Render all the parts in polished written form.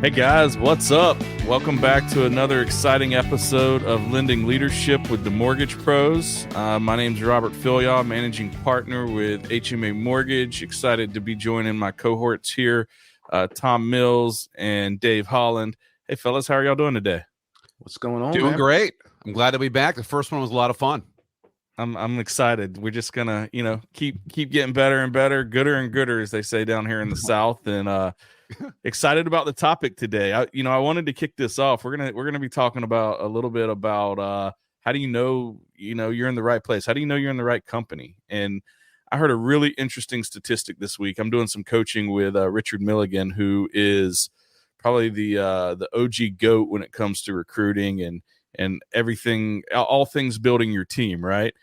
Hey guys, what's up? Welcome back to another exciting episode of Lending Leadership with the Mortgage Pros. My name's Robert Fillyaw, managing partner with HMA Mortgage. Excited to be joining my cohorts here, Tom Mills and Dave Holland. Hey fellas, how are y'all doing today? What's going on? Doing man? great. I'm glad to be back. The first one was a lot of fun. I'm excited. We're just gonna, keep getting better and better, gooder and gooder, as they say down here in the South. And excited about the topic today. I wanted to kick this off. We're gonna be talking about a little bit about how do you know you're in the right place? How do you know you're in the right company? And I heard a really interesting statistic this week. I'm doing some coaching with Richard Milligan, who is probably the OG GOAT when it comes to recruiting and everything, all things building your team, right?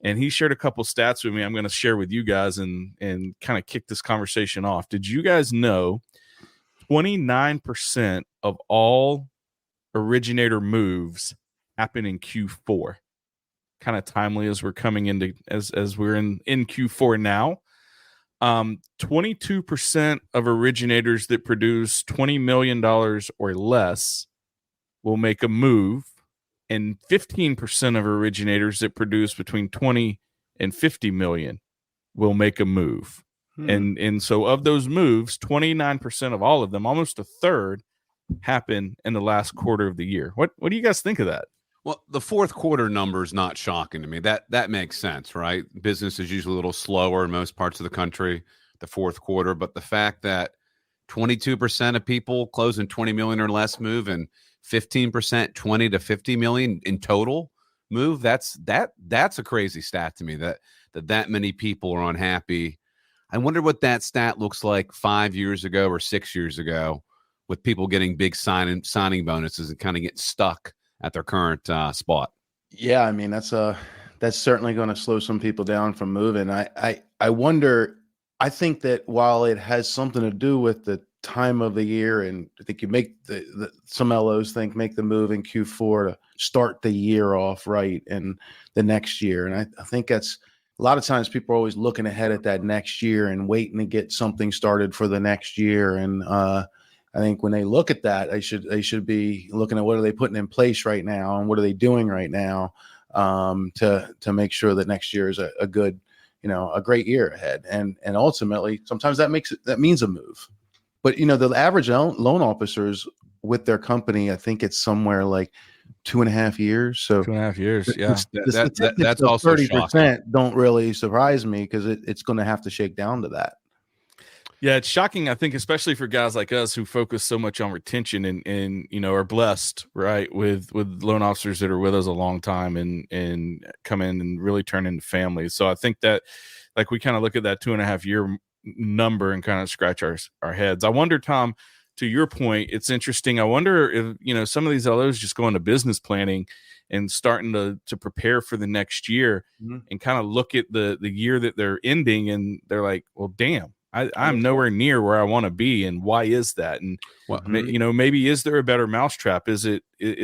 And he shared a couple stats with me. I'm going to share with you guys and kind of kick this conversation off. Did you guys know 29% of all originator moves happen in Q4? Kind of timely as we're coming into as we're in Q4 now. 22% of originators that produce $20 million or less will make a move, and 15% of originators that produce between 20 and 50 million will make a move. And so of those moves, 29% of all of them, almost a third, happen in the last quarter of the year. What do you guys think of that? Well, the fourth quarter number is not shocking to me. That makes sense, right? Business is usually a little slower in most parts of the country, the fourth quarter. But the fact that 22% of people closing 20 million or less move and 15%, 20 to 50 million in total move, that's a crazy stat to me, that many people are unhappy. I wonder what that stat looks like 5 years ago or 6 years ago with people getting big signing bonuses and kind of getting stuck at their current spot. Yeah, I mean that's certainly going to slow some people down from moving. I wonder. I think that while it has something to do with the time of the year, and I think you make some LOs make the move in Q4 to start the year off right and the next year, and I think that's a lot of times people are always looking ahead at that next year and waiting to get something started for the next year. And I think when they look at that, they should be looking at what are they putting in place right now and what are they doing right now to make sure that next year is a good, a great year ahead. And ultimately, sometimes that means a move. But the average loan officers with their company, I think it's somewhere like 2.5 years. So 2.5 years, yeah. That's also 30% don't really surprise me because it's going to have to shake down to that. Yeah, it's shocking, I think, especially for guys like us who focus so much on retention and are blessed, right, with loan officers that are with us a long time and come in and really turn into families. So I think that, like, we kind of look at that 2.5 year number and kind of scratch our heads. I wonder, Tom, to your point, it's interesting. I wonder if, some of these LOs just go into business planning and starting to prepare for the next year and kind of look at the year that they're ending, and they're like, well, damn, I'm nowhere near where I want to be. And why is that? And, maybe is there a better mousetrap? Is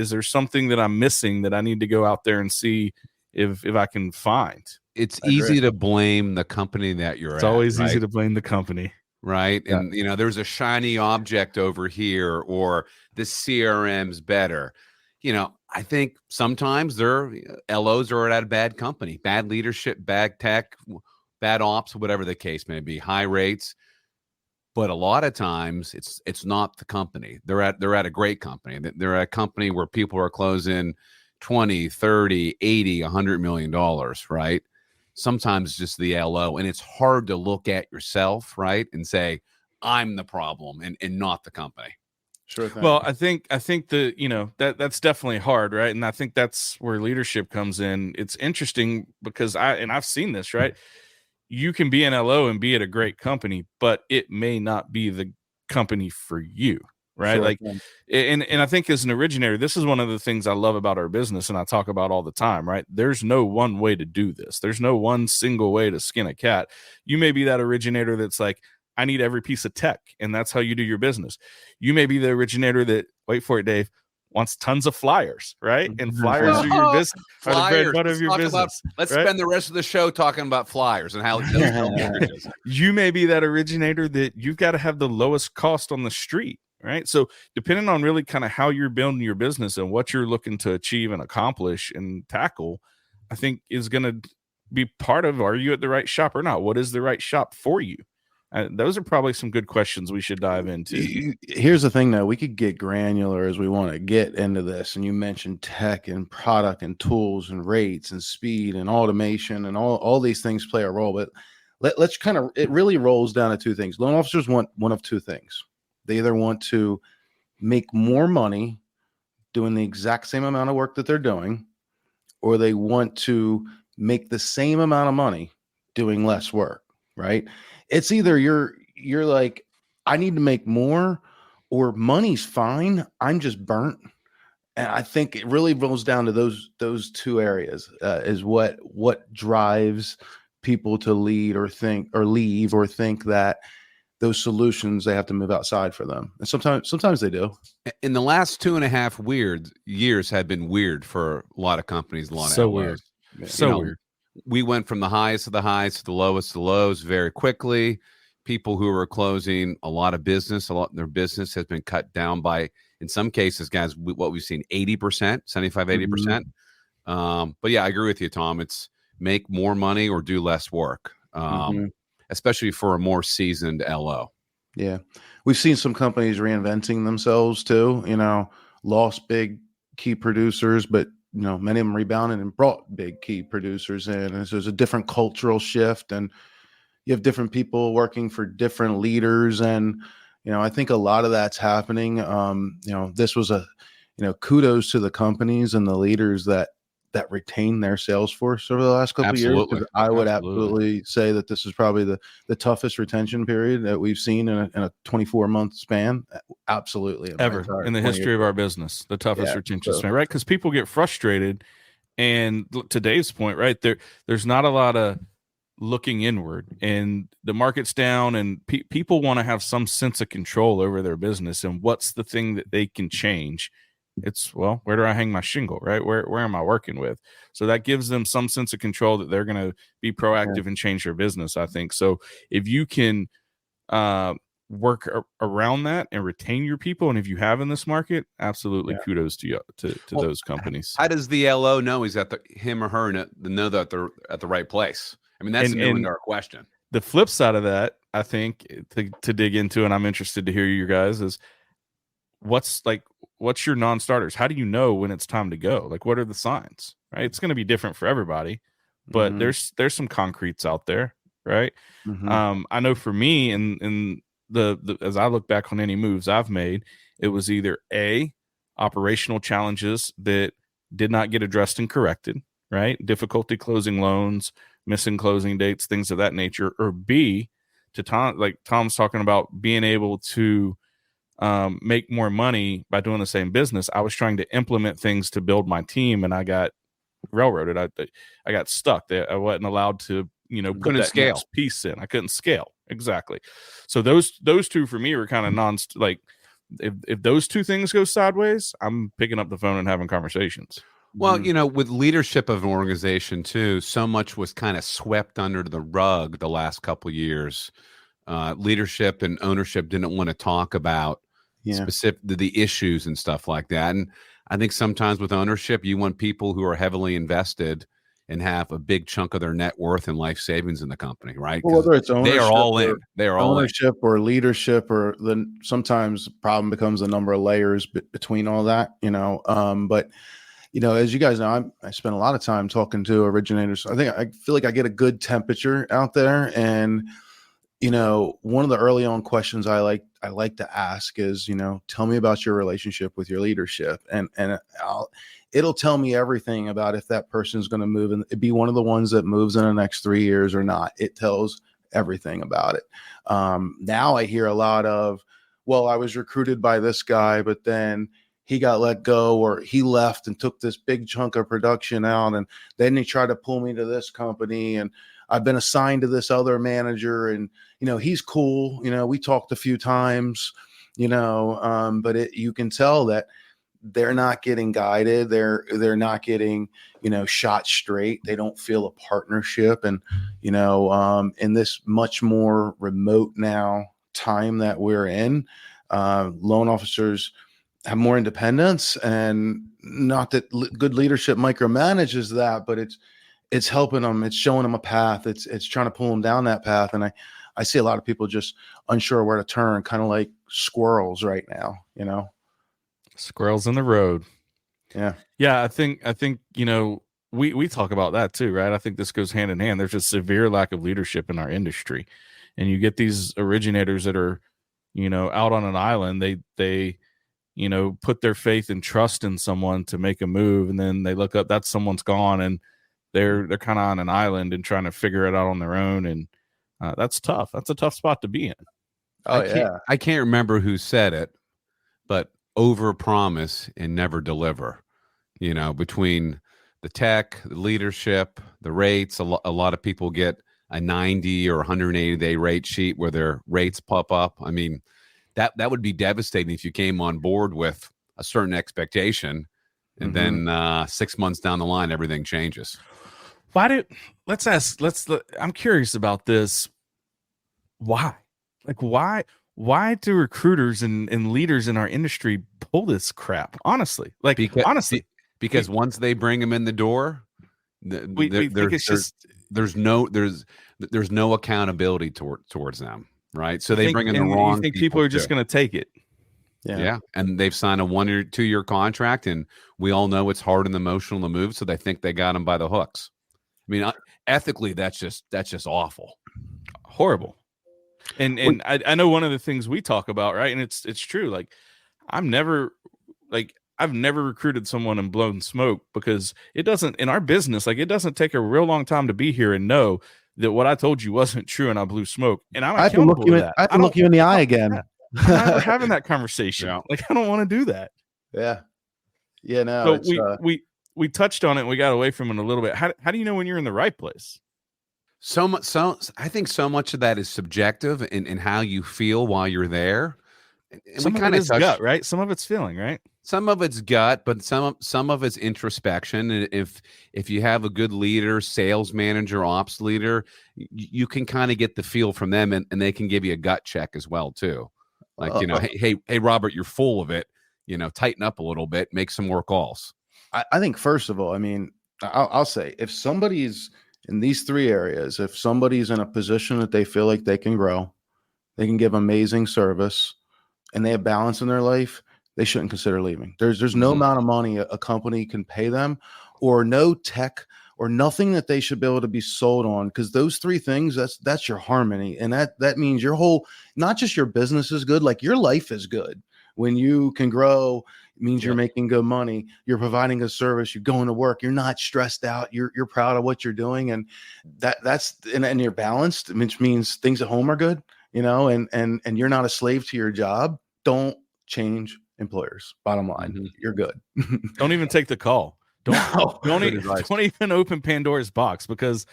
there something that I'm missing that I need to go out there and see if I can find? It's easy to blame the company that you're at. It's always right? easy to blame the company. Right. Yeah. And, there's a shiny object over here, or the CRM's better. I think sometimes their LOs are at a bad company, bad leadership, bad tech, bad ops, whatever the case may be, high rates. But a lot of times it's not the company. They're at a great company. They're at a company where people are closing 20, 30, 80, $100 million, right? Sometimes it's just the LO, and it's hard to look at yourself, right, and say, I'm the problem and not the company. Sure thing. Well, I think that's definitely hard, right? And I think that's where leadership comes in. It's interesting because I've seen this, right? You can be an LO and be at a great company, but it may not be the company for you, right? Sure. And I think as an originator, this is one of the things I love about our business, and I talk about all the time, right? There's no one way to do this. There's no one single way to skin a cat. You may be that originator that's like, I need every piece of tech, and that's how you do your business. You may be the originator that, wait for it, Dave, wants tons of flyers, right? And flyers are your business, are the bread and butter of your business. Let's spend the rest of the show talking about flyers and how you may be that originator that you've got to have the lowest cost on the street, right? So depending on really kind of how you're building your business and what you're looking to achieve and accomplish and tackle, I think is going to be part of, are you at the right shop or not? What is the right shop for you? Those are probably some good questions we should dive into. Here's the thing, though. We could get granular as we want to get into this. And you mentioned tech and product and tools and rates and speed and automation and all these things play a role. But let's kind of, it really rolls down to two things. Loan officers want one of two things. They either want to make more money doing the exact same amount of work that they're doing, or they want to make the same amount of money doing less work, right? It's either you're like, I need to make more, or money's fine, I'm just burnt. And I think it really rolls down to those two areas, is what drives people to lead or think or leave or think that those solutions, they have to move outside for them. And sometimes they do. In the last 2.5 years have been weird for a lot of companies, a lot So of LOs. weird. So weird. We went from the highest of the highs to the lowest of the lows very quickly. People who are closing a lot of business, their business has been cut down by, in some cases, guys, what we've seen, 80%, 75, 80%. But yeah, I agree with you, Tom. It's make more money or do less work, especially for a more seasoned LO. Yeah. We've seen some companies reinventing themselves too, lost big key producers, but many of them rebounded and brought big key producers in. And so there's a different cultural shift, and you have different people working for different leaders. And, I think a lot of that's happening. This was kudos to the companies and the leaders that retain their sales force over the last couple of years. I would absolutely say that this is probably the toughest retention period that we've seen in a 24-month span. Absolutely. Ever in the history of our business, the toughest retention span, right? Because people get frustrated. And to Dave's point, right, there's not a lot of looking inward, and the market's down, and people want to have some sense of control over their business. And what's the thing that they can change? It's, well, where do I hang my shingle, right? Where am I working with? So that gives them some sense of control that they're going to be proactive and change their business, I think. So if you can work around that and retain your people, and if you have in this market, absolutely kudos to you, to those companies. How does the LO know he's at him or her know that they're at the right place? I mean, that's our question. The flip side of that, I think, to dig into, and I'm interested to hear you guys, is what's your non-starters? How do you know when it's time to go? Like, what are the signs, right? It's going to be different for everybody, but there's some concretes out there, right? I know for me, in the as I look back on any moves I've made, it was either A, operational challenges that did not get addressed and corrected, right? Difficulty closing loans, missing closing dates, things of that nature, or B, to Tom, like Tom's talking about, being able to make more money by doing the same business. I was trying to implement things to build my team, and I got railroaded. I got stuck. I wasn't allowed to, put that next piece in. I couldn't scale. Exactly. So those two for me were kind of if those two things go sideways, I'm picking up the phone and having conversations. Well, with leadership of an organization too, so much was kind of swept under the rug the last couple of years. Leadership and ownership didn't want to talk about specific the issues and stuff like that. And I think sometimes with ownership, you want people who are heavily invested and have a big chunk of their net worth and life savings in the company, right? Well, whether it's ownership, they are all in. They are all ownership or leadership, or then sometimes the problem becomes a number of layers between all that. But as you guys know, I spend a lot of time talking to originators. I feel like I get a good temperature out there, and one of the early on questions I like to ask is, tell me about your relationship with your leadership, and it'll tell me everything about if that person's going to move and be one of the ones that moves in the next 3 years or not. It tells everything about it. Now I hear a lot of, well, I was recruited by this guy, but then he got let go, or he left and took this big chunk of production out, and then he tried to pull me to this company, and I've been assigned to this other manager, and he's cool. We talked a few times, but you can tell that they're not getting guided. They're not getting shot straight. They don't feel a partnership, and in this much more remote now time that we're in, Loan officers have more independence, and not that good leadership micromanages that, but it's helping them. It's showing them a path. It's trying to pull them down that path. And I see a lot of people just unsure where to turn, kind of like squirrels right now, Squirrels in the road. Yeah. Yeah. I think, we talk about that too, right? I think this goes hand in hand. There's a severe lack of leadership in our industry, and you get these originators that are, out on an island. They put their faith and trust in someone to make a move, and then they look up, that someone's gone, and they're kind of on an island and trying to figure it out on their own. And that's tough. That's a tough spot to be in. Oh, I can't remember who said it, but overpromise and never deliver. Between the tech, the leadership, the rates, a lot of people get a 90 or 180-day rate sheet where their rates pop up. I mean, that would be devastating if you came on board with a certain expectation, and then 6 months down the line, everything changes. I'm curious about this. Why? Like, why do recruiters and leaders in our industry pull this crap? Honestly, because once they bring them in the door, there's no accountability towards them, right? So they bring in the wrong. You think people are just going to take it? Yeah, and they've signed a 1 or 2 year contract, and we all know it's hard and emotional to move, so they think they got them by the hooks. I mean, ethically, that's just awful, horrible. And I know one of the things we talk about, right? And it's true. Like, I've never recruited someone and blown smoke, because it doesn't, in our business, like, it doesn't take a real long time to be here and know that what I told you wasn't true and I blew smoke. And I'm accountable to that. I can look you in the eye again. I'm never having that conversation. Yeah. Like, I don't want to do that. Yeah. Yeah. No. So we touched on it and we got away from it a little bit. How do you know when you're in the right place? So I think so much of that is subjective in how you feel while you're there. And some of it is gut, right? Some of it's feeling, right? Some of it's gut, but some of it's introspection. And if you have a good leader, sales manager, ops leader, you can kind of get the feel from them, and they can give you a gut check as well too. Like, hey, Robert, you're full of it. Tighten up a little bit, make some more calls. I think, first of all, I mean, I'll say, if somebody's in these three areas, if somebody's in a position that they feel like they can grow, they can give amazing service, and they have balance in their life, they shouldn't consider leaving. There's no amount of money a company can pay them, or no tech or nothing that they should be able to be sold on, because those three things, that's your harmony. And that means your whole, not just your business is good, like your life is good. When you can grow, it means you're making good money, you're providing a service, you're going to work, you're not stressed out, you're proud of what you're doing, and that's and you're balanced, which means things at home are good, and you're not a slave to your job. Don't change employers. Bottom line, you're good. Don't even take the call. Don't even open Pandora's box, because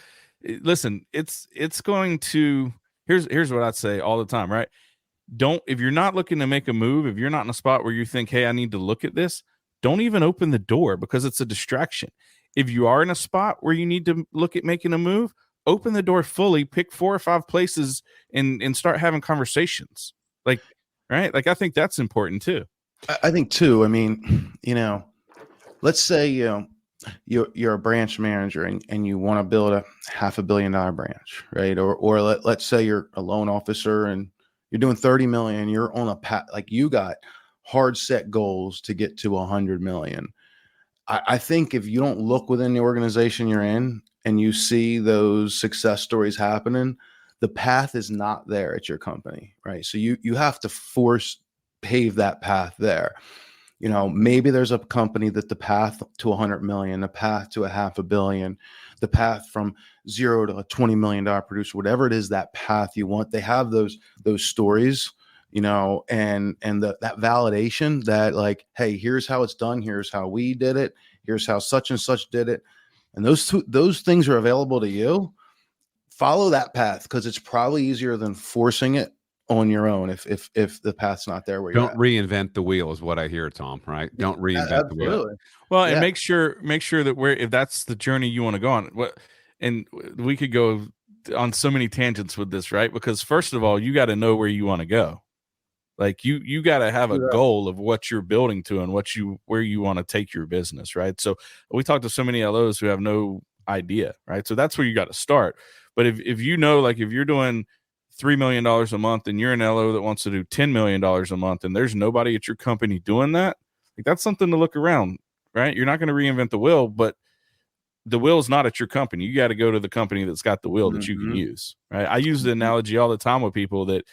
listen, it's going to, here's what I'd say all the time, right? If you're not looking to make a move, if you're not in a spot where you think, hey, I need to look at this, don't even open the door, because it's a distraction. If you are in a spot where you need to look at making a move, open the door fully, pick 4 or 5 places and start having conversations. Like, right? Like, I think that's important too. I think too, I mean, let's say, you're a branch manager and you want to build a $500 million branch, right? Or let's say you're a loan officer and you're doing 30 million, you're on a path, like you got hard set goals to get to 100 million. I think if you don't look within the organization you're in and you see those success stories happening, the path is not there at your company, right? So you have to pave that path there. Maybe there's a company that the path to 100 million, the path to $500 million, the path from 0 to a $20 million producer, whatever it is, that path you want, they have those stories, and that validation that, like, hey, here's how it's done. Here's how we did it. Here's how such and such did it. And those things are available to you. Follow that path, because it's probably easier than forcing it on your own if the path's not there where you're don't reinvent the wheel is what I hear, Tom, right? Don't reinvent the wheel. Well, and make sure that if that's the journey you want to go on, and we could go on so many tangents with this, right? Because first of all, you got to know where you want to go. Like you got to have a Yeah. goal of what you're building to and where you want to take your business, right? So we talk to so many LOs who have no idea, right? So that's where you got to start. But if you know, like if you're doing $3 million a month and you're an LO that wants to do $10 million a month and there's nobody at your company doing that, like that's something to look around, right? You're not going to reinvent the wheel, but the wheel's not at your company. You got to go to the company that's got the wheel that you can use, right? I use the analogy all the time with people that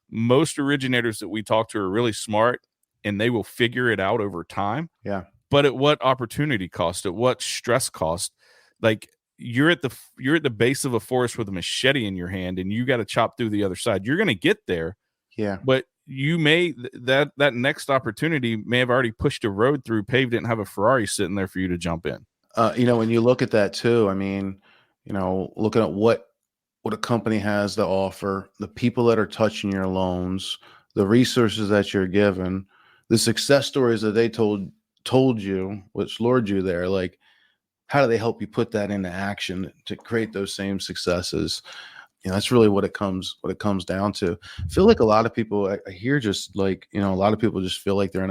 most originators that we talk to are really smart and they will figure it out over time. Yeah. But at what opportunity cost? At what stress cost? Like you're at the base of a forest with a machete in your hand and you got to chop through the other side. You're going to get there. Yeah. But you may that next opportunity may have already pushed a road through, paved it, and have a Ferrari sitting there for you to jump in. When you look at that too, I mean, looking at what a company has to offer, the people that are touching your loans, the resources that you're given, the success stories that they told you, which lured you there, like how do they help you put that into action to create those same successes? That's really what it comes down to. I feel like a lot of people I hear just like, a lot of people just feel like they're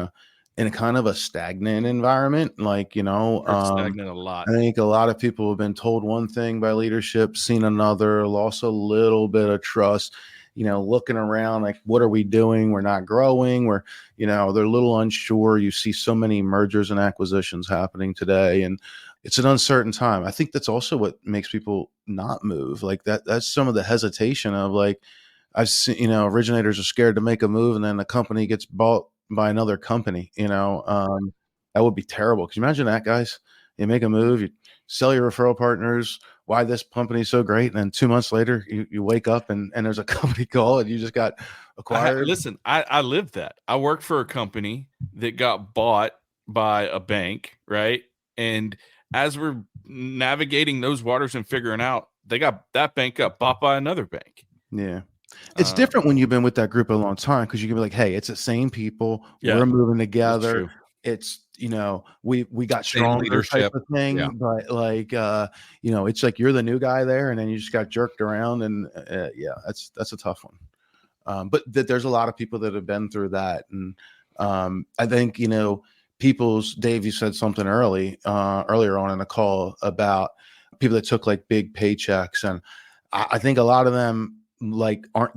in a kind of a stagnant environment. Like, Stagnant a lot. I think a lot of people have been told one thing by leadership, seen another, lost a little bit of trust, looking around like, what are we doing? We're not growing. They're a little unsure. You see so many mergers and acquisitions happening today, and it's an uncertain time. I think that's also what makes people not move. Like that's some of the hesitation of like, I've seen, originators are scared to make a move and then the company gets bought by another company, that would be terrible. Could you imagine that, guys? You make a move, you sell your referral partners, why this company's so great. And then 2 months later, you wake up and there's a company call and you just got acquired. I lived that. I worked for a company that got bought by a bank, right? And as we're navigating those waters and figuring out, that bank got bought by another bank. Yeah. It's different when you've been with that group a long time because you can be like, hey, it's the same people. Yeah, we're moving together. It's, we got stronger leadership type of thing. Yeah. But like, it's like you're the new guy there and then you just got jerked around. And that's a tough one. But there's a lot of people that have been through that. And I think, Dave, you said something earlier on in the call about people that took like big paychecks. And I think a lot of them that's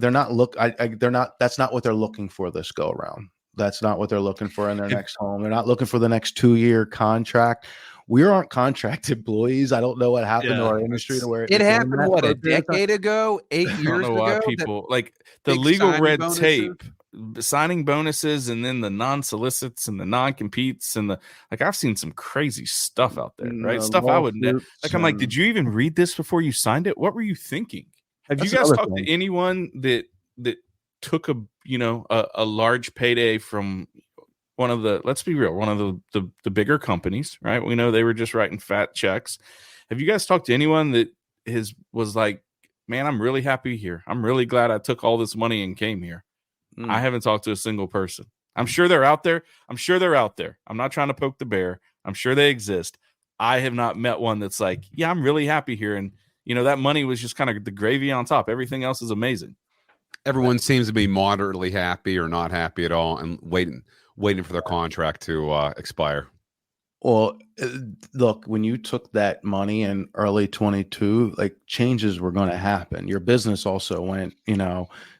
not what they're looking for this go around. That's not what they're looking for in their next home. They're not looking for the next 2-year contract. We aren't contract employees. I don't know what happened to our industry to where it happened. What, a decade ago, 8 years ago? I don't know why people like the legal red tape, signing bonuses, and then the non-solicits and the non-competes and I've seen some crazy stuff out there, right? Stuff I would like. I'm like, did you even read this before you signed it? What were you thinking? Have you guys talked to anyone that took a large payday from one of the, let's be real, one of the bigger companies, right? We know they were just writing fat checks. Have you guys talked to anyone that was like, man, I'm really happy here. I'm really glad I took all this money and came here. I haven't talked to a single person. I'm sure they're out there. I'm not trying to poke the bear. I'm sure they exist. I have not met one that's like, yeah, I'm really happy here. And that money was just kind of the gravy on top. Everything else is amazing. Everyone seems to be moderately happy or not happy at all and waiting for their contract to expire. Well, look, when you took that money in early 22, like changes were going to happen. Your business also went,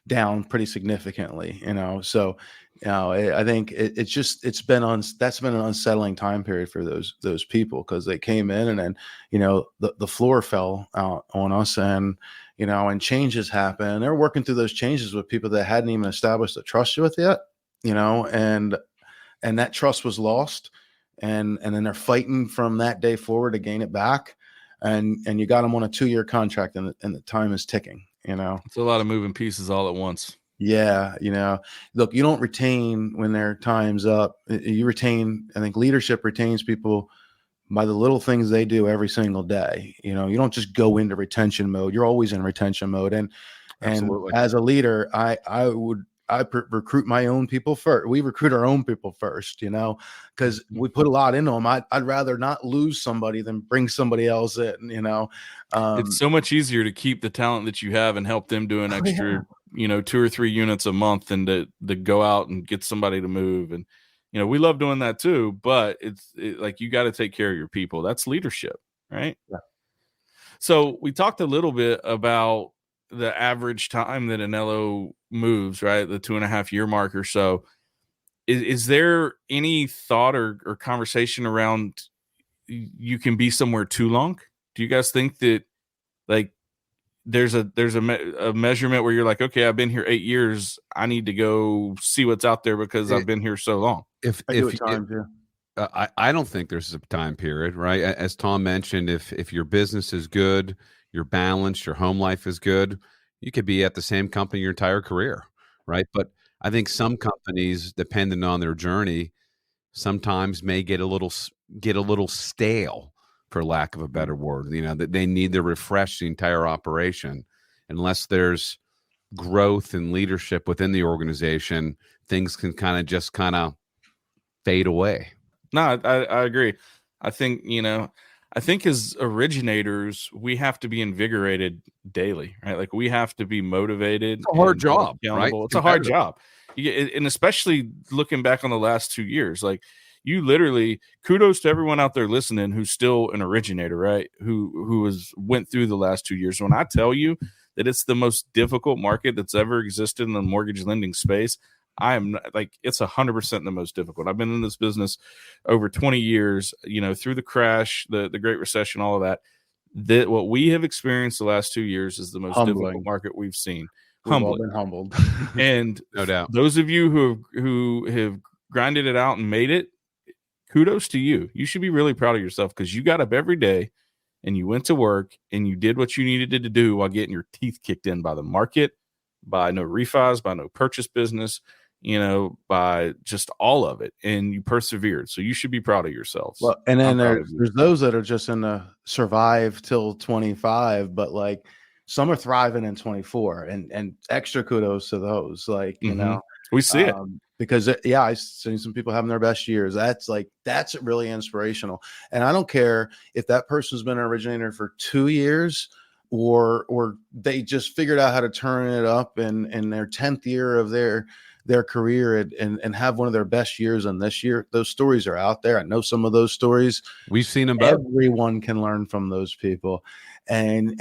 down pretty significantly, so, I think that's been an unsettling time period for those people because they came in and then, the floor fell out on us and, and changes happen. They're working through those changes with people that hadn't even established a trust with yet, and that trust was lost. And then they're fighting from that day forward to gain it back. And you got them on a 2-year contract and the time is ticking, It's a lot of moving pieces all at once. Yeah. Look, you don't retain when their time's up. You retain, I think leadership retains people by the little things they do every single day. You don't just go into retention mode. You're always in retention mode. And as a leader, I recruit my own people first. We recruit our own people first, because we put a lot into them. I'd rather not lose somebody than bring somebody else in, It's so much easier to keep the talent that you have and help them do an extra 2 or 3 units a month and to go out and get somebody to move. And, we love doing that too, but it's like, you got to take care of your people. That's leadership, right? Yeah. So we talked a little bit about the average time that an LO moves, right? The 2.5 year mark or so. Is there any thought or conversation around you can be somewhere too long? Do you guys think that like there's a measurement where you're like, okay, I've been here 8 years, I need to go see what's out there because I've been here so long? I don't think there's a time period, right? As Tom mentioned, if your business is good, you're balanced, your home life is good, you could be at the same company your entire career, right? But I think some companies, depending on their journey, sometimes may get a little stale, for lack of a better word. That they need to refresh the entire operation. Unless there's growth and leadership within the organization, things can kind of fade away. No, I agree. I think, as originators, we have to be invigorated daily, right? Like, we have to be motivated. It's a hard job, right? It's a hard job. And especially looking back on the last 2 years, like, you literally, kudos to everyone out there listening who's still an originator, right? Who went through the last 2 years. When I tell you that it's the most difficult market that's ever existed in the mortgage lending space, I am like, it's 100% the most difficult. I've been in this business over 20 years, through the crash, the Great Recession, all of that. That what we have experienced the last 2 years is the most difficult market we've seen. We've all been humbled. And no doubt, those of you who have grinded it out and made it, kudos to you. You should be really proud of yourself because you got up every day and you went to work and you did what you needed to do while getting your teeth kicked in by the market, by no refis, by no purchase business, by just all of it, and you persevered. So you should be proud of yourselves. Well, and then there's those that are just in the survive till 25, but like some are thriving in 24, and extra kudos to those. Like, we see it because I've seen some people having their best years. That's really inspirational. And I don't care if that person's been an originator for 2 years or they just figured out how to turn it up in their 10th year of their career and have one of their best years in this year. Those stories are out there. I know some of those stories. We've seen them both. Everyone can learn from those people. And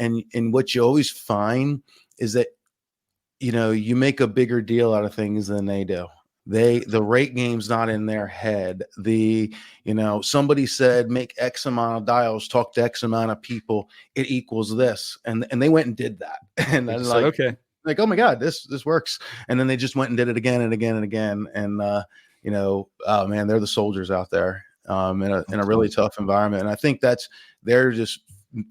what you always find is that, you make a bigger deal out of things than they do. The rate game's not in their head. Somebody said, make X amount of dials, talk to X amount of people, it equals this. And they went and did that. And then like, okay. Like, oh my God, this works. And then they just went and did it again and again and again. And, oh man, they're the soldiers out there in a really tough environment. And I think they're just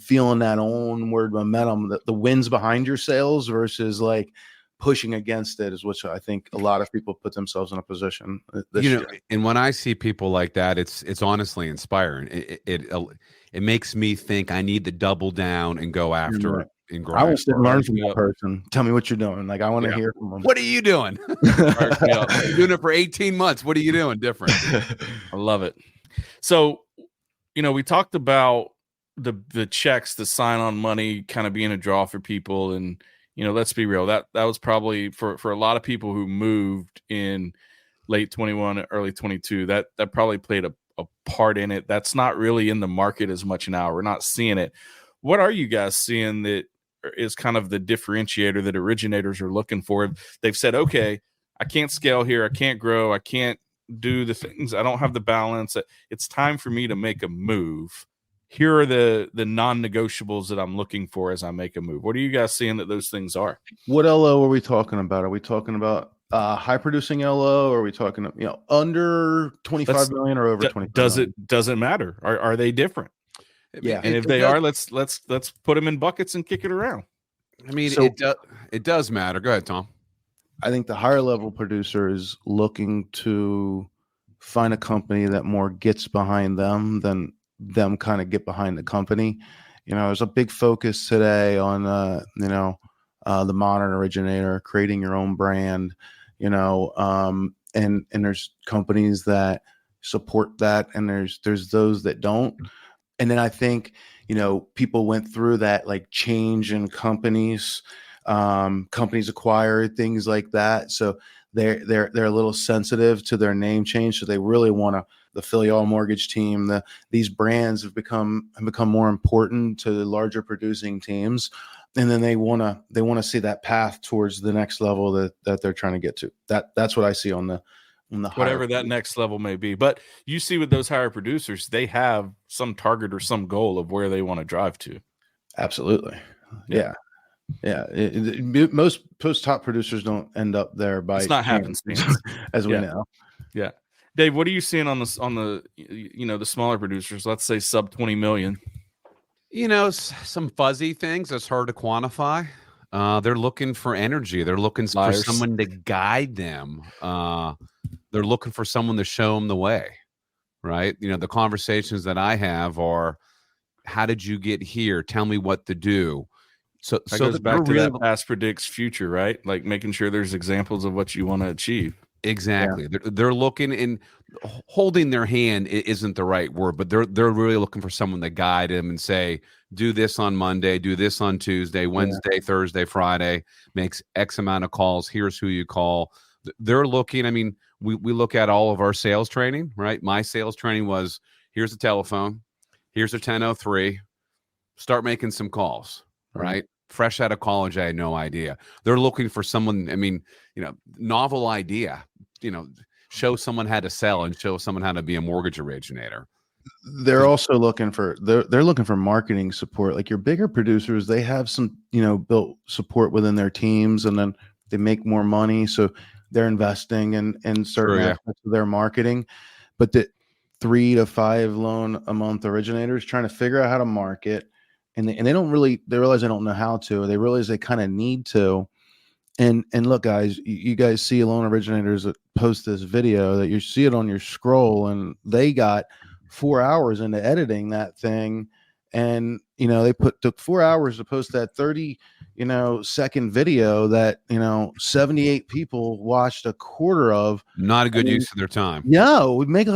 feeling that onward momentum, the wins behind your sales versus like pushing against it is what I think a lot of people put themselves in a position this year. And when I see people like that, it's honestly inspiring. It makes me think I need to double down and go after it. I want to learn from that person. Tell me what you're doing. Like, I want to hear from them. What are you doing? You're doing it for 18 months. What are you doing different? I love it. So, we talked about the checks, the sign-on money kind of being a draw for people. And, let's be real. That was probably for a lot of people who moved in late 21, early 22, that probably played a part in it. That's not really in the market as much now. We're not seeing it. What are you guys seeing that is kind of the differentiator that originators are looking for? They've said, okay, I can't scale here. I can't grow. I can't do the things. I don't have the balance. It's time for me to make a move. Here are the non-negotiables that I'm looking for as I make a move. What are you guys seeing that those things are? What LO are we talking about? Are we talking about high producing LO, or are we talking, under 25 million or over 25? Doesn't matter. Are they different? Yeah. And if they are, let's put them in buckets and kick it around. I mean, it does matter. Go ahead, Tom. I think the higher level producer is looking to find a company that more gets behind them than them kind of get behind the company. There's a big focus today on, the modern originator, creating your own brand, and there's companies that support that. And there's those that don't. And then I think, people went through that like change in companies companies acquire things like that. So they're a little sensitive to their name change. So they really want to. The Fillyaw mortgage team, these brands have become more important to the larger producing teams, and then they want to see that path towards the next level that they're trying to get to. That's what I see on the whatever that next level may be. But you see with those higher producers, they have some target or some goal of where they want to drive to. Absolutely. Yeah. Most top producers don't end up there by it's not happenstance, as we know. Yeah. Dave, what are you seeing on the the smaller producers? Let's say sub 20 million. Some fuzzy things that's hard to quantify. They're looking for energy. They're looking for someone to guide them. They're looking for someone to show them the way, right? The conversations that I have are, how did you get here? Tell me what to do. So that goes back to that past predicts future, right? Like making sure there's examples of what you want to achieve. Exactly. Yeah. They're looking, and holding their hand isn't the right word, but they're really looking for someone to guide them and say, do this on Monday, do this on Tuesday, Wednesday, Thursday, Friday, makes X amount of calls. Here's who you call. They're looking. I mean, we look at all of our sales training, right? My sales training was, here's the telephone, here's a 1003, start making some calls, right? Fresh out of college, I had no idea. They're looking for someone, novel idea, show someone how to sell and show someone how to be a mortgage originator. They're also looking for marketing support. Like your bigger producers, they have some, built support within their teams, and then they make more money. So they're investing in certain aspects of their marketing. But the 3 to 5 loan a month originators trying to figure out how to market, and they realize they don't know how to. They realize they kind of need to. And look, guys, you guys see loan originators that post this video, that you see it on your scroll, and they got 4 hours into editing that thing, and they took 4 hours to post that 30 second video that 78 people watched a quarter of. Not a good use of their time. Yeah, would make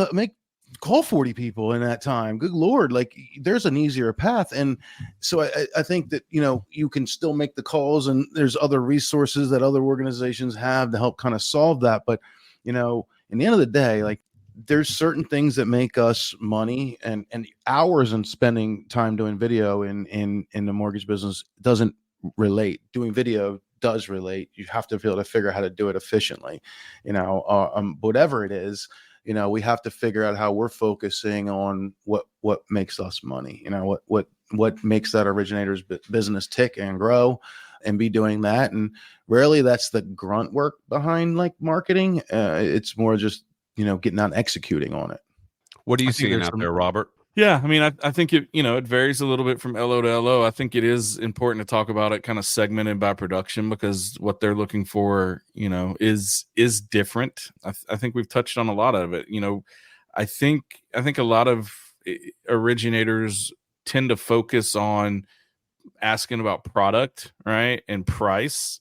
call 40 people in that time. Good Lord. Like, there's an easier path. And so I think that, you can still make the calls, and there's other resources that other organizations have to help kind of solve that. But, in the end of the day, like, there's certain things that make us money, and hours in spending time doing video in the mortgage business doesn't relate. Doing video does relate. You have to be able to figure out how to do it efficiently, whatever it is. We have to figure out how we're focusing on what makes us money, what makes that originator's business tick and grow, and be doing that. And rarely that's the grunt work behind like marketing. It's more just, getting out and executing on it. What are you seeing out there, Robert? Yeah, I mean, I think it varies a little bit from LO to LO. I think it is important to talk about it kind of segmented by production, because what they're looking for, is different. I think we've touched on a lot of it. I think a lot of originators tend to focus on asking about product, right, and price.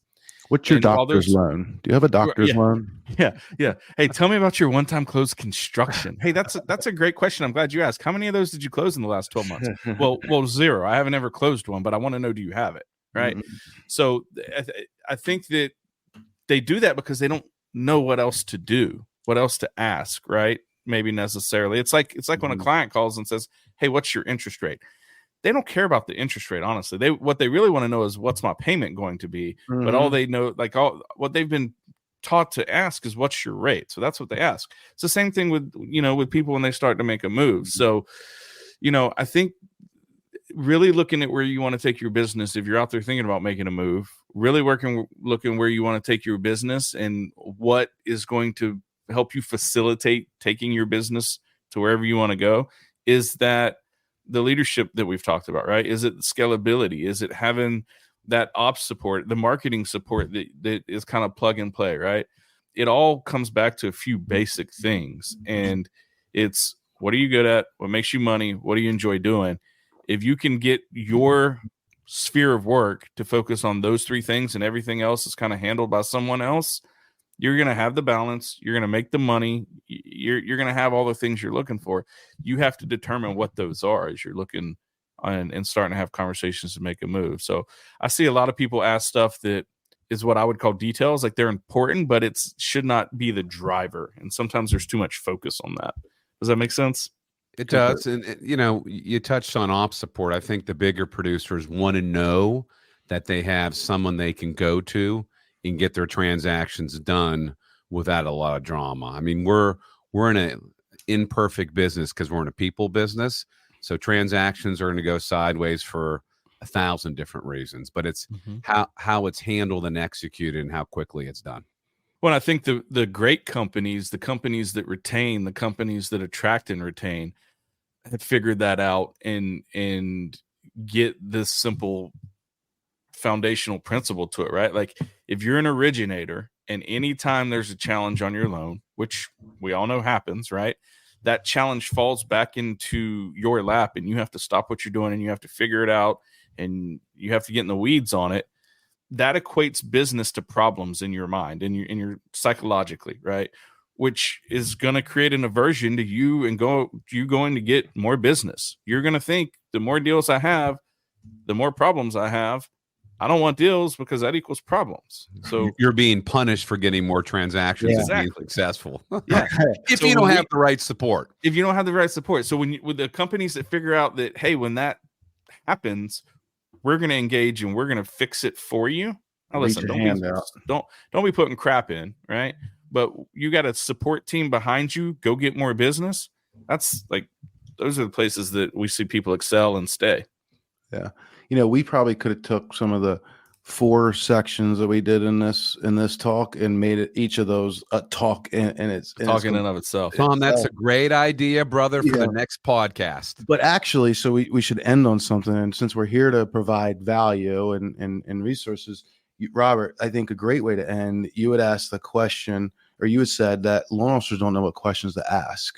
What's your doctor's loan? Do you have a doctor's loan? Yeah. Hey, tell me about your one-time close construction. Hey, that's a great question. I'm glad you asked. How many of those did you close in the last 12 months? Well, 0. I haven't ever closed one, but I want to know, do you have it? Right. Mm-hmm. So I think that they do that because they don't know what else to do, what else to ask, right? Maybe necessarily. It's like when a client calls and says, hey, what's your interest rate? They don't care about the interest rate, honestly. What they really want to know is, what's my payment going to be? Mm-hmm. But all they know, what they've been taught to ask is, what's your rate? So that's what they ask. It's the same thing with people when they start to make a move. So, I think really looking at where you want to take your business, if you're out there thinking about making a move, really looking where you want to take your business and what is going to help you facilitate taking your business to wherever you want to go, is that the leadership that we've talked about, right? Is it scalability? Is it having that ops support, the marketing support that is kind of plug and play, right? It all comes back to a few basic things. And it's, what are you good at? What makes you money? What do you enjoy doing? If you can get your sphere of work to focus on those 3 things, and everything else is kind of handled by someone else, you're going to have the balance. You're going to make the money. You're going to have all the things you're looking for. You have to determine what those are as you're looking and starting to have conversations to make a move. So I see a lot of people ask stuff that is what I would call details. Like they're important, but it should not be the driver. And sometimes there's too much focus on that. Does that make sense? It does. And, you touched on ops support. I think the bigger producers want to know that they have someone they can go to and get their transactions done without a lot of drama. I mean, we're in an imperfect business because we're in a people business. So transactions are going to go sideways for 1,000 different reasons, but it's how it's handled and executed and how quickly it's done. Well, I think the great companies, the companies that retain, the companies that attract and retain, have figured that out and get this simple foundational principle to it, right? Like if you're an originator and anytime there's a challenge on your loan, which we all know happens, right? That challenge falls back into your lap and you have to stop what you're doing and you have to figure it out and you have to get in the weeds on it. That equates business to problems in your mind and you're psychologically, right? Which is going to create an aversion to you and you going to get more business. You're going to think the more deals I have, the more problems I have. I don't want deals because that equals problems. So you're being punished for getting more transactions and being successful. Yeah. If you don't have the right support. If you don't have the right support. So with the companies that figure out that, hey, when that happens, we're going to engage and we're going to fix it for you. Now listen, don't be putting crap in, right? But you got a support team behind you, go get more business. That's like, those are the places that we see people excel and stay. Yeah. We probably could have took some of the 4 sections that we did in this talk and made it each of those a talk and it's talking in and of itself. Tom, that's a great idea, brother, for the next podcast. But actually, so we should end on something. And since we're here to provide value and resources, Robert, I think a great way to end, you would ask the question, or you had said that loan officers don't know what questions to ask.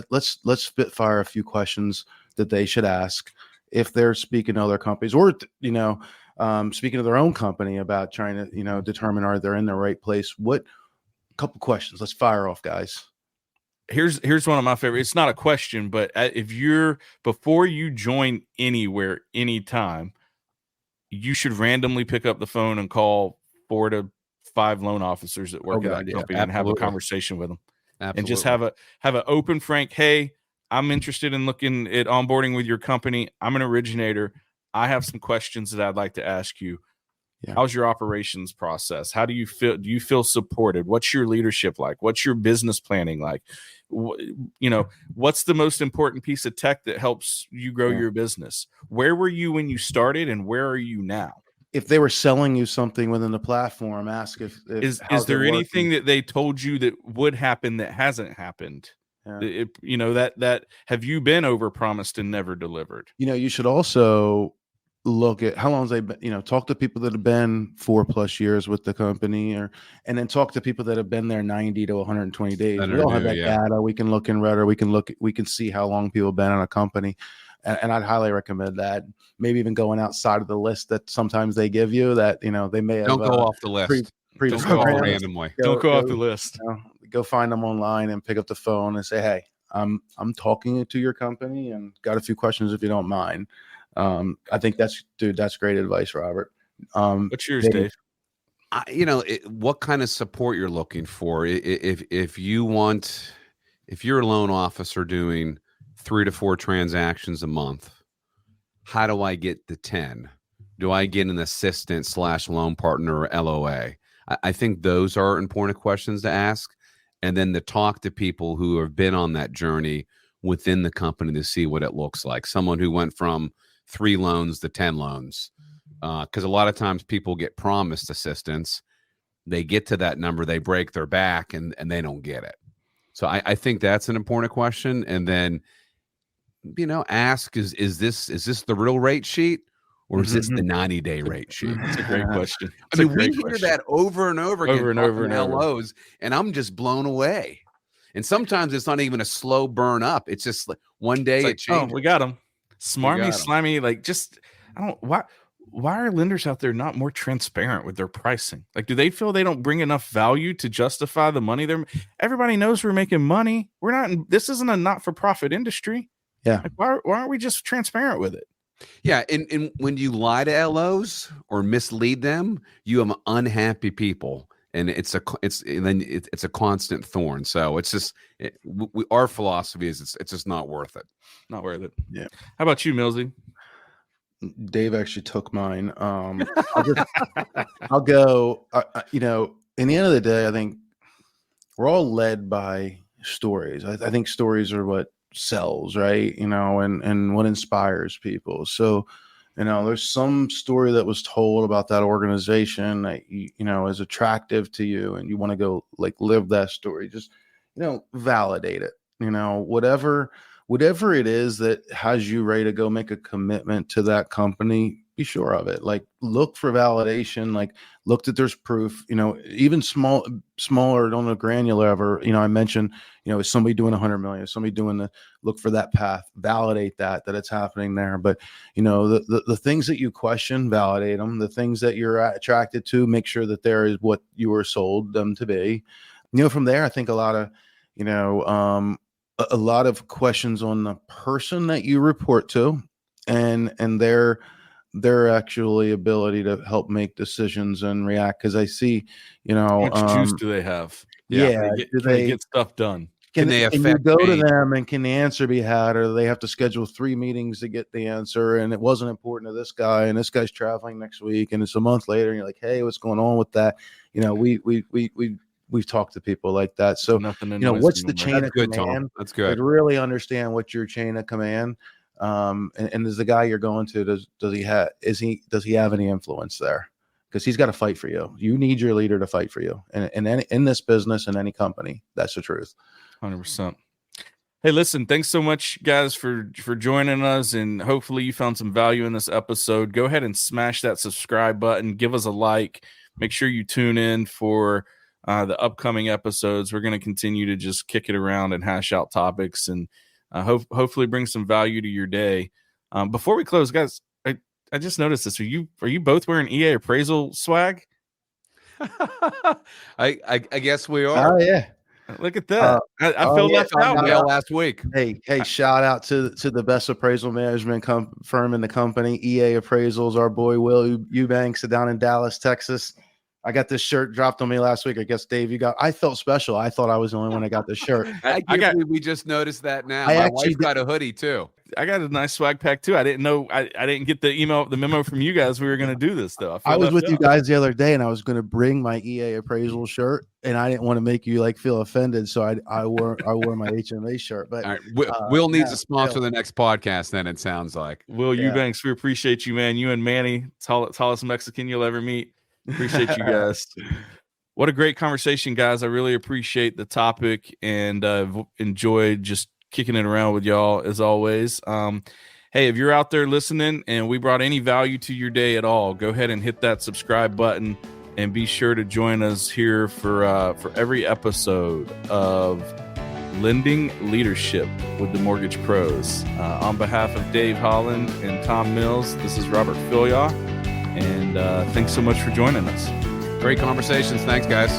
Let's spitfire a few questions that they should ask if they're speaking to other companies or, speaking to their own company about trying to, determine are they in the right place. What couple questions? Let's fire off, guys. Here's one of my favorite. It's not a question, but before you join anywhere, anytime, you should randomly pick up the phone and call 4 to 5 loan officers that work at that company and have a conversation with them. Absolutely. And just have an open, frank, hey, I'm interested in looking at onboarding with your company. I'm an originator. I have some questions that I'd like to ask you. Yeah. How's your operations process? How do you feel? Do you feel supported? What's your leadership like? What's your business planning like? What's the most important piece of tech that helps you grow your business? Where were you when you started and where are you now? If they were selling you something within the platform, ask if is there anything that they told you that would happen that hasn't happened? Yeah. That have you been overpromised and never delivered? You should also look at how long they've been, talk to people that have been 4+ years with the company and then talk to people that have been there 90 to 120 days. We all have that data. We can look in Rudder. We can see how long people have been on a company. And I'd highly recommend that. Maybe even going outside of the list that sometimes they give you that, they may have. Don't go off the list. Don't go randomly. Don't go off the list. Go find them online and pick up the phone and say, hey, I'm talking to your company and got a few questions if you don't mind. I think that's great advice, Robert. What's yours, Dave? What kind of support you're looking for? If you're a loan officer doing 3 to 4 transactions a month, how do I get to 10? Do I get an assistant / loan partner or LOA? I think those are important questions to ask. And then to talk to people who have been on that journey within the company to see what it looks like. Someone who went from 3 loans to 10 loans. Because a lot of times people get promised assistance. They get to that number, they break their back, and they don't get it. So I think that's an important question. And then, ask, is this the real rate sheet? Or is this the 90-day rate sheet? That's a great question. We hear that over and over again from LOs, and I'm just blown away. And sometimes it's not even a slow burn up. It's just like one day it changes. Oh, we got them. Smarmy, slimy, why are lenders out there not more transparent with their pricing? Like, do they feel they don't bring enough value to justify the money everybody knows we're making money. This isn't a not-for-profit industry. Yeah. Like, why aren't we just transparent with it? Yeah, and when you lie to LOs or mislead them, you have unhappy people, and it's a constant thorn. So it's just our philosophy is it's just not worth it. Not worth it. Yeah. How about you, Millsy? Dave actually took mine. I'll go. In the end of the day, I think we're all led by stories. I think stories are what sells, right? And what inspires people. So, there's some story that was told about that organization that is attractive to you, and you want to go like live that story. Just validate it. Whatever it is that has you ready to go make a commitment to that company, be sure of it. Like, look for validation, like look that there's proof, even smaller on a granular level. I mentioned, is somebody doing 100 million, is somebody doing look for that path, validate that it's happening there. But, the things that you question, validate them. The things that you're attracted to, make sure that there is what you were sold them to be. From there, I think a lot of questions on the person that you report to and their actually ability to help make decisions and react. Because I see, how much juice do they have? Yeah, can they get stuff done? Can they you affect go to me? them, and can the answer be had, or do they have to schedule 3 meetings to get the answer? And it wasn't important to this guy, and this guy's traveling next week, and it's a month later, and you're like, hey, what's going on with that? We've talked to people like that. So, what's the chain of command? Tom. That's good. Like, really understand what's your chain of command. And is the guy you're going to, does he have any influence there? Because he's got to fight for you. You need your leader to fight for you. And in this business, in any company, that's the truth. 100%. Hey, listen, thanks so much, guys, for joining us, and hopefully you found some value in this episode. Go ahead and smash that subscribe button. Give us a like. Make sure you tune in for the upcoming episodes. We're going to continue to just kick it around and hash out topics, and hopefully bring some value to your day. Before we close, guys, I just noticed this. Are you both wearing EA appraisal swag? I guess we are. Oh, yeah. Look at that. I feel left out last week. Hey, shout out to the best appraisal management firm in the company, EA Appraisals. Our boy Will Eubanks down in Dallas, Texas. I got this shirt dropped on me last week. I guess, Dave, I felt special. I thought I was the only one that got this shirt. We just noticed that now. My wife got a hoodie too. I got a nice swag pack too. I didn't know. I didn't get the memo from you guys. We were going to do this though. I was with you guys the other day, and I was going to bring my EA appraisal shirt, and I didn't want to make you feel offended, so I wore my HMA shirt. But all right, Will needs to sponsor the next podcast. Then it sounds like Will Eubanks. We appreciate you, man. You and Manny, tallest Mexican you'll ever meet. Appreciate you guys. What a great conversation, guys. I really appreciate the topic, and enjoyed just kicking it around with y'all as always. Hey, if you're out there listening and we brought any value to your day at all, go ahead and hit that subscribe button, and be sure to join us here for every episode of Lending Leadership with the Mortgage Pros. On behalf of Dave Holland and Tom Mills, this is Robert Fillyaw, and thanks so much for joining us. Great conversations. Thanks, guys.